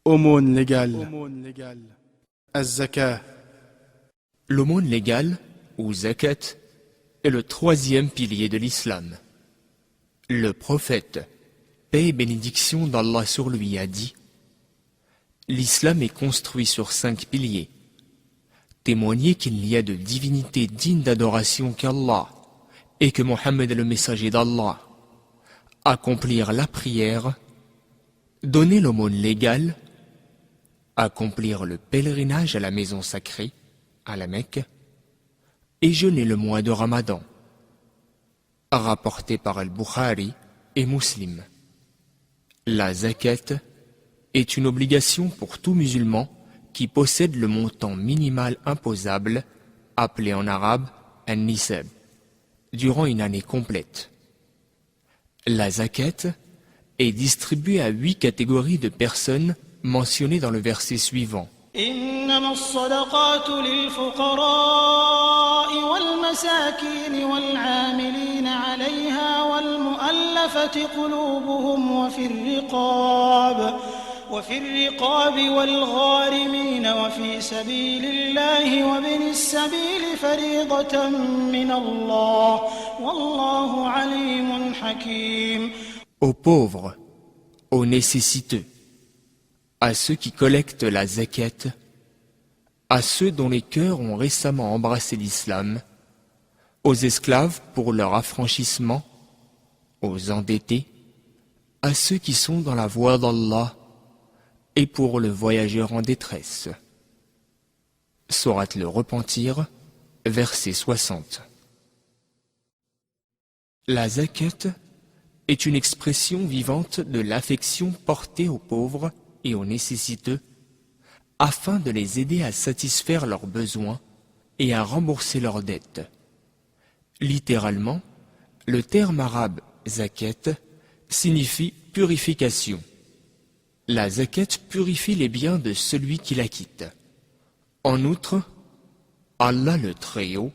Aumône légale. Az-Zakah. L'aumône légale, ou zakat, est le troisième pilier de l'islam. Le prophète, paix et bénédiction d'Allah sur lui, a dit: l'islam est construit sur 5 piliers. Témoigner qu'il n'y a de divinité digne d'adoration qu'Allah et que Mohammed est le messager d'Allah. Accomplir la prière, donner l'aumône légale, accomplir le pèlerinage à la maison sacrée, à la Mecque, et jeûner le mois de Ramadan. Rapporté par Al-Bukhari et Muslim. La zakat est une obligation pour tout musulman qui possède le montant minimal imposable, appelé en arabe an-nisab, durant une année complète. La zakat est distribuée à 8 catégories de personnes mentionnées dans le verset suivant. إنما الصدقات للفقراء والمساكين والعاملين عليها والمؤلفة قلوبهم وفي الرقاب والغارمين وفي سبيل الله وابن السبيل فريضة من الله والله عليم حكيم. Aux pauvres, aux nécessiteux, à ceux qui collectent la zakat, à ceux dont les cœurs ont récemment embrassé l'islam, aux esclaves pour leur affranchissement, aux endettés, à ceux qui sont dans la voie d'Allah et pour le voyageur en détresse. Sourate le Repentir, verset 60. La zakat est une expression vivante de l'affection portée aux pauvres et aux nécessiteux, afin de les aider à satisfaire leurs besoins et à rembourser leurs dettes. Littéralement, le terme arabe zakat signifie purification. La zakat purifie les biens de celui qui la quitte. En outre, Allah le Très-Haut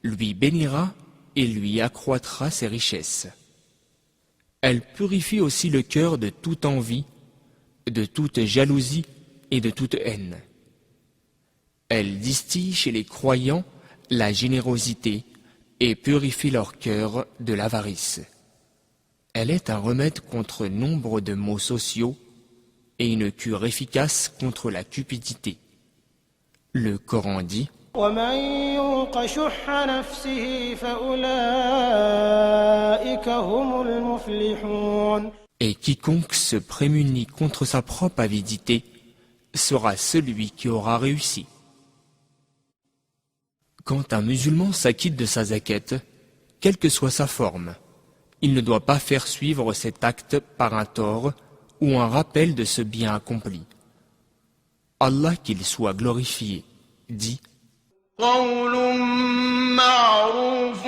lui bénira et lui accroîtra ses richesses. Elle purifie aussi le cœur de toute envie, de toute jalousie et de toute haine. Elle distille chez les croyants la générosité et purifie leur cœur de l'avarice. Elle est un remède contre nombre de maux sociaux et une cure efficace contre la cupidité. Le Coran dit: ومن يوق شح نفسه فأولئك هم المفلحون. Et quiconque se prémunit contre sa propre avidité sera celui qui aura réussi. Quand un musulman s'acquitte de sa zakat, quelle que soit sa forme, il ne doit pas faire suivre cet acte par un tort ou un rappel de ce bien accompli. Allah, qu'il soit glorifié, dit: قول معروف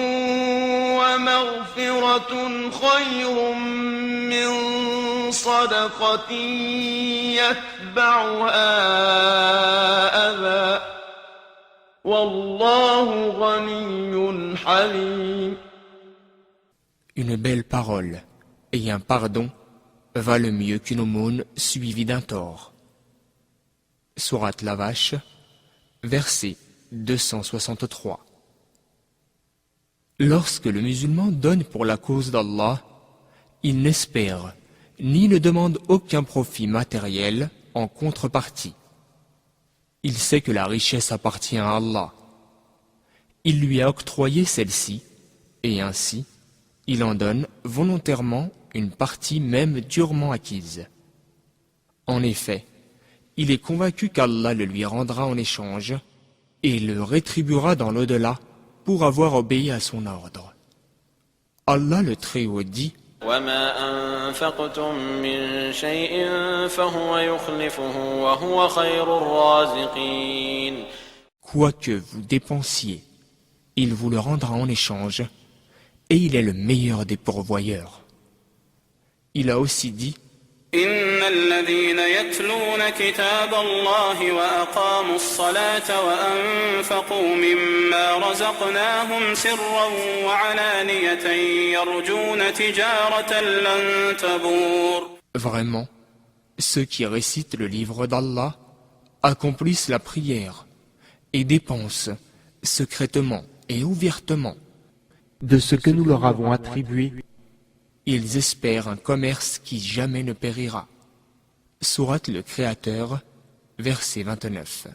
ومغفرة خير من صدقة يتبعها أذى والله غني حليم. Une belle parole et un pardon valent mieux qu'une aumône suivie d'un tort. Sourate la Vache, verset 263. Lorsque le musulman donne pour la cause d'Allah, il n'espère ni ne demande aucun profit matériel en contrepartie. Il sait que la richesse appartient à Allah. Il lui a octroyé celle-ci, et ainsi, il en donne volontairement une partie même durement acquise. En effet, il est convaincu qu'Allah le lui rendra en échange et le rétribuera dans l'au-delà pour avoir obéi à son ordre. Allah le Très-Haut dit: وما أنفقتم من شيء فهو يخلفه وهو خير الرازقين. Quoi que vous dépensiez, il vous le rendra en échange, et il est le meilleur des pourvoyeurs. Il a aussi dit: إن الذين يتلون كتاب الله وأقاموا الصلاة وأنفقوا مما رزقناهم سرا وعلانية يرجون تجارة لن تبور. Vraiment, Ceux qui récitent le livre d'Allah accomplissent la prière et dépensent secrètement et ouvertement de ce que nous leur avons attribué. Ils espèrent un commerce qui jamais ne périra. Sourate le Créateur, verset 29.